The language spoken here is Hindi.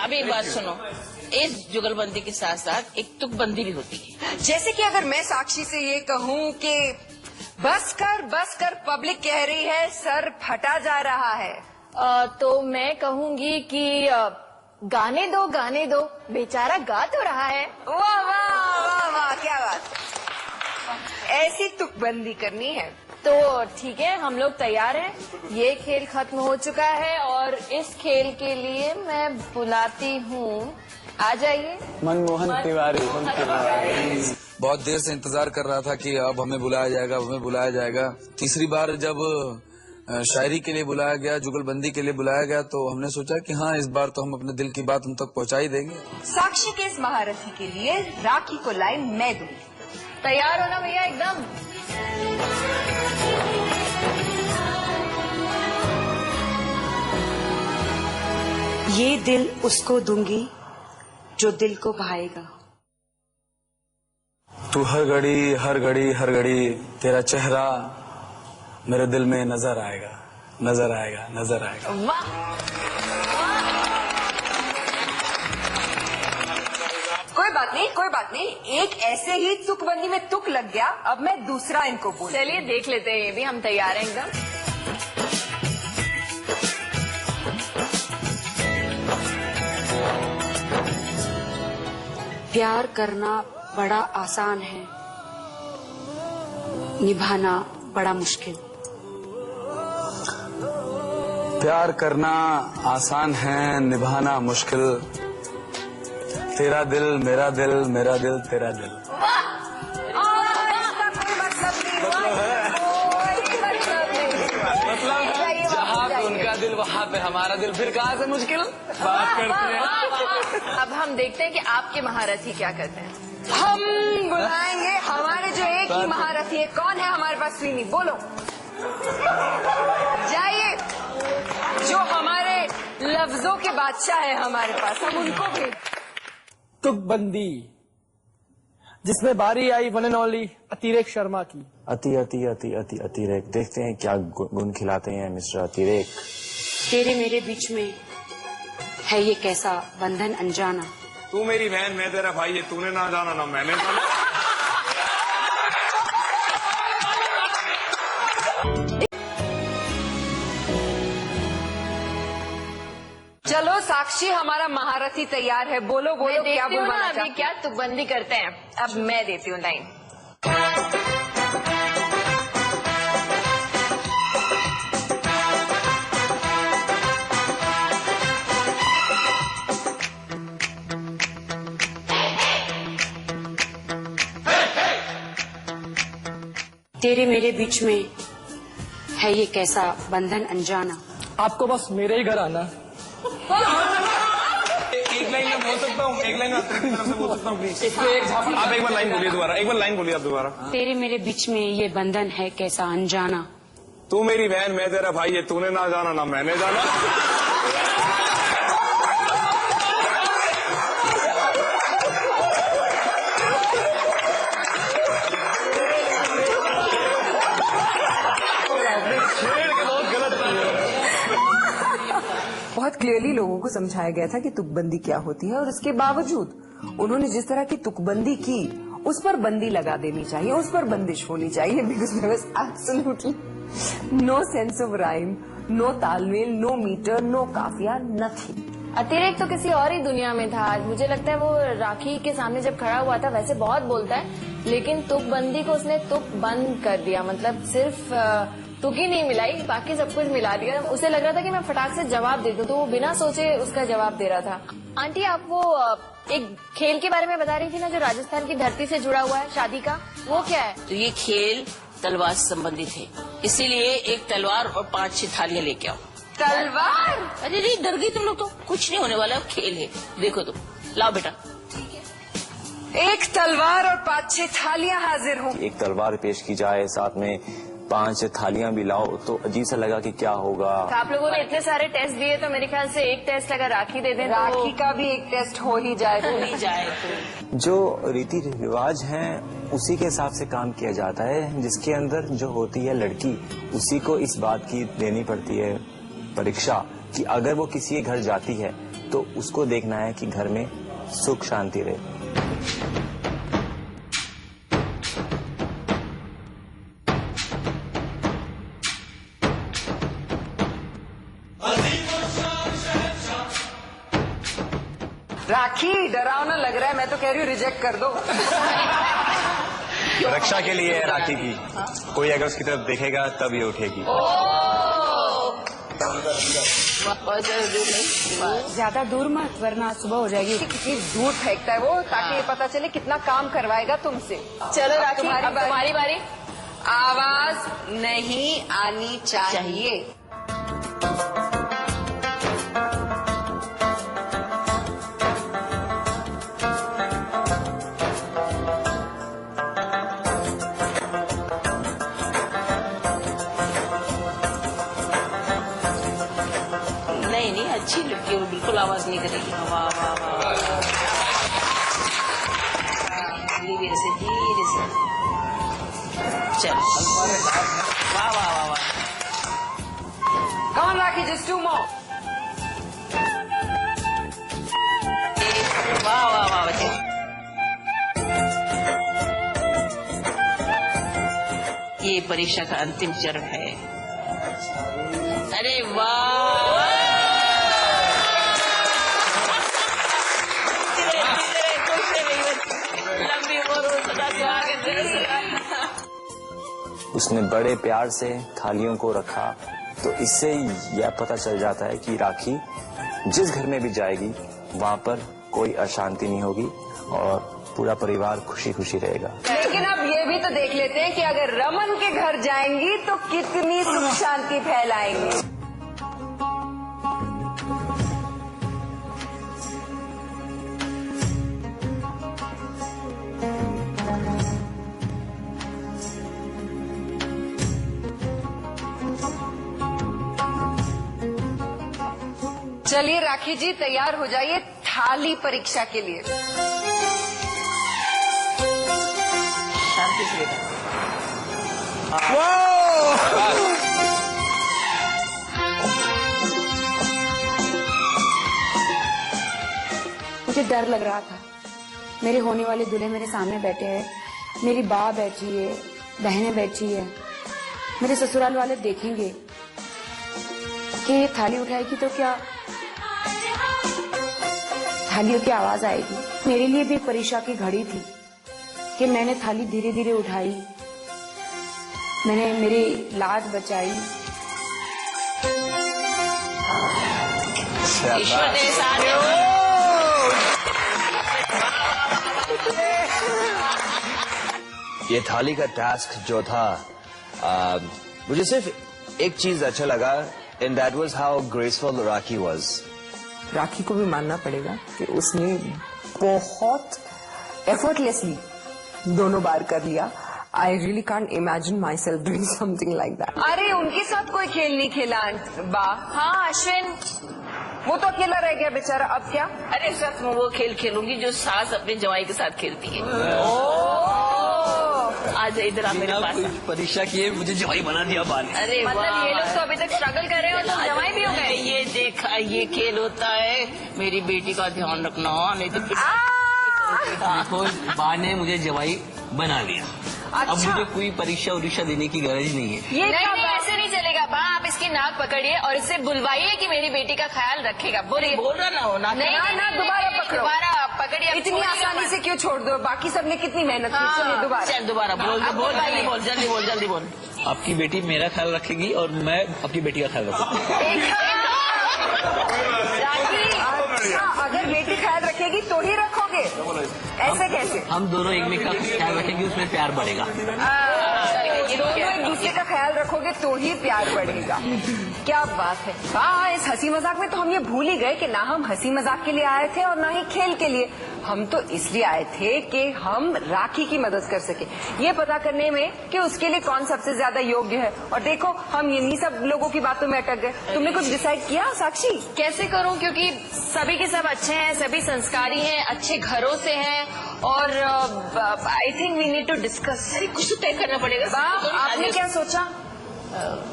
अब एक बात सुनो, इस जुगलबंदी के साथ साथ एक तुकबंदी भी होती है। जैसे कि अगर मैं साक्षी से ये कहूँ कि बस कर पब्लिक कह रही है सर फटा जा रहा है, तो मैं कहूंगी कि गाने दो बेचारा गा तो रहा है। वाह वाह वाह वाह, क्या बात, ऐसी तुकबंदी करनी है। तो ठीक है, हम लोग तैयार हैं। ये खेल खत्म हो चुका है और इस खेल के लिए मैं बुलाती हूँ, आ जाइए मनमोहन तिवारी। बहुत देर से इंतजार कर रहा था कि अब हमें बुलाया जाएगा। तीसरी बार जब शायरी के लिए बुलाया गया, जुगलबंदी के लिए बुलाया गया, तो हमने सोचा कि हाँ, इस बार तो हम अपने दिल की बात उन तक पहुंचा ही देंगे। साक्षी के इस महारथी के लिए राखी को लाइन मैं दूंगी। तैयार हो ना भैया एकदम? ये दिल उसको दूंगी जो दिल को भाएगा। तू हर घड़ी तेरा चेहरा मेरे दिल में नजर आएगा। वाह, कोई बात नहीं, एक ऐसे ही तुकबंदी में तुक लग गया, अब मैं दूसरा इनको बोल। चलिए देख लेते हैं, ये भी हम तैयार हैं एकदम। प्यार करना बड़ा आसान है, निभाना बड़ा मुश्किल। प्यार करना आसान है, निभाना मुश्किल। तेरा दिल मेरा दिल, मेरा दिल तेरा दिल। जहाँ पे उनका दिल वहाँ पे हमारा दिल, फिर कहाँ से मुश्किल बात करते हैं। अब हम देखते हैं कि आपके महारथी क्या करते हैं। हम बुलाएंगे हमारे जो एक ही महारथी है। कौन है हमारे पास? श्रीनी, बोलो। जाइए, जो हमारे लफ्जों के बादशाह है हमारे पास, हम उनको भी। तुकबंदी, जिसमें बारी आई वन एंड ओनली अतिरेक शर्मा की। अतिरेक, देखते हैं क्या गुण खिलाते हैं मिस्टर अतिरेक। तेरे मेरे बीच में है ये कैसा बंधन अनजाना। तू मेरी बहन, मैं तेरा भाई, ये तूने ना जाना ना मैंने जाना। चलो साक्षी, हमारा महारथी तैयार है। बोलो मैं क्या देखती हूँ ना बोलना अभी क्या तुकबंदी करते हैं। अब मैं देती हूँ लाइन। तेरे मेरे बीच में है ये कैसा बंधन अनजाना। आपको बस मेरे ही घर आना। एक लाइन में बोल सकता हूँ, एक लाइन में तरफ से बोल सकता हूँ प्लीज। आप एक बार लाइन बोलिए दोबारा, एक बार लाइन बोलिए आप दोबारा। तेरे मेरे बीच में ये बंधन है कैसा अनजाना। तू मेरी बहन, मैं तेरा भाई, ये तूने ना जाना ना मैंने जाना। बहुत क्लियरली लोगों को समझाया गया था कि तुकबंदी क्या होती है, और इसके बावजूद उन्होंने जिस तरह की तुकबंदी की, उस पर बंदी लगा देनी चाहिए, उस पर बंदिश होनी चाहिए। Because there was absolutely no sense of rhyme, no तालमेल, नो मीटर, नो काफिया, नथिंग। अतिरेक तो किसी और ही दुनिया में था आज। मुझे लगता है वो राखी के सामने जब खड़ा हुआ था, वैसे बहुत बोलता है, लेकिन तुकबंदी को उसने तुक बंद कर दिया। मतलब सिर्फ तुक ही नहीं मिलाई, बाकी सब कुछ मिला दिया। उसे लग रहा था कि मैं फटाक से जवाब दे दूं, तो वो बिना सोचे उसका जवाब दे रहा था। आंटी, आप वो एक खेल के बारे में बता रही थी ना, जो राजस्थान की धरती से जुड़ा हुआ है, शादी का, वो क्या है? तो ये खेल तलवार से संबंधित है, इसीलिए एक तलवार और 5-6 थालियां लेके आओ। तलवार? अरे नहीं, डर गई तुम लोग तो। कुछ नहीं होने वाला, खेल है, देखो तुम। लाओ बेटा। एक तलवार और 5-6 थालियां हाजिर हो। एक तलवार पेश की जाए, साथ में 5 थालियां भी लाओ, तो अजीब सा लगा कि क्या होगा। तो आप लोगों ने इतने सारे टेस्ट दिए, तो मेरे ख्याल से एक टेस्ट अगर राखी दे दें, राखी का भी एक टेस्ट हो ही जाए। तो जो रीति रिवाज हैं उसी के हिसाब से काम किया जाता है। जिसके अंदर जो होती है लड़की, उसी को इस बात की देनी पड़ती है परीक्षा कि अगर वो किसी के घर जाती है तो उसको देखना है कि घर में सुख शांति रहे। राखी डरावना लग रहा है, मैं तो कह रही हूँ रिजेक्ट कर दो। रक्षा के लिए है राखी की, कोई अगर उसकी तरफ देखेगा तब ये उठेगी। ज्यादा दूर मत, वरना सुबह हो जाएगी। कितनी दूर फेंकता है वो, ताकि ये पता चले कितना काम करवाएगा तुमसे। चलो राखी, तुम्हारी बारी। आवाज नहीं आनी चाहिए। नहीं अच्छी लड़की है, वो बिल्कुल आवाज नहीं करेगी। वाह वाह वाह, धीरे से चल। वाह वाह वाह वाह, Come on, Rakhi, just 2 more. वाह वाह वाह बच्चे। ये परीक्षा का अंतिम चरण है। अरे वाह, उसने बड़े प्यार से थालियों को रखा, तो इससे यह पता चल जाता है कि राखी जिस घर में भी जाएगी वहां पर कोई अशांति नहीं होगी और पूरा परिवार खुशी खुशी रहेगा। लेकिन अब ये भी तो देख लेते हैं कि अगर रमन के घर जाएंगी तो कितनी सुख शांति फैलाएंगी। चलिए राखी जी, तैयार हो जाइए थाली परीक्षा के लिए। शांति से बेटा। मुझे डर लग रहा था। मेरे होने वाले दूल्हे मेरे सामने बैठे हैं, मेरी माँ बैठी है, बहनें बैठी है। मेरे ससुराल वाले देखेंगे कि ये थाली उठाएगी तो क्या थालियों की आवाज आएगी। मेरे लिए भी एक परीक्षा की घड़ी थी कि मैंने थाली धीरे धीरे उठाई, मैंने मेरी लाज बचाई। ईश्वर तेरे साथ हो। ये थाली का टास्क जो था, मुझे सिर्फ एक चीज अच्छा लगा, and that was how graceful Rakhi was. राखी को भी मानना पड़ेगा कि उसने बहुत एफर्टलेसली दोनों बार कर लिया। I really can't imagine my self doing something like that. अरे उनके साथ कोई खेल नहीं खेला बा। हाँ अश्विन, वो तो अकेला रह गया बेचारा, अब क्या? अरे सच में वो खेल खेलूंगी जो सास अपने जवाई के साथ खेलती है। आज इधर आप मेरे पास। परीक्षा किए मुझे जवाई बना दिया बाल। अरे मतलब ये लोग तो अभी तक स्ट्रगल कर रहे हो, तुम जवाई भी हो गए। ये देखा, ये खेल होता है। मेरी बेटी का ध्यान रखना, नहीं तो देखो, बा ने मुझे जवाई बना लिया। अच्छा। अब मुझे कोई परीक्षा उरीक्षा देने की गरज नहीं है। ये नहीं, ऐसे नहीं चलेगा बा। आप इसकी नाक पकड़िए और इससे बुलवाइए कि मेरी बेटी का ख्याल रखेगा। बोलिए। बोल रहा ना हो ना। नहीं, दोबारा पकड़ो। दोबारा पकड़िए। इतनी आसानी से क्यों छोड़ दो? बाकी सबने कितनी मेहनत की। चलिए दोबारा। चल दोबारा बोल, जल्दी बोल, जल्दी बोल, जल्दी बोल। आपकी बेटी मेरा ख्याल रखेगी और मैं अपनी बेटी का ख्याल रखूंगा। अगर बेटी ख्याल रखेगी तो ही रखोगे, ऐसे कैसे? हम दोनों एक में का ख्याल रखेंगे, उसमें प्यार बढ़ेगा। दोनों एक दूसरे का ख्याल रखोगे तो ही प्यार बढ़ेगा। क्या बात है। हाँ, इस हंसी मजाक में तो हम ये भूल ही गए कि ना हम हंसी मजाक के लिए आए थे और ना ही खेल के लिए। हम तो इसलिए आए थे कि हम राखी की मदद कर सके, ये पता करने में कि उसके लिए कौन सबसे ज्यादा योग्य है। और देखो, हम इन्हीं सब लोगों की बातों में अटक गए। तुमने कुछ डिसाइड किया साक्षी? कैसे करूं, क्योंकि सभी के सब अच्छे हैं, सभी संस्कारी हैं, अच्छे घरों से हैं और I think we need to discuss. कुछ तो तय करना पड़ेगा। आपने क्या सोचा?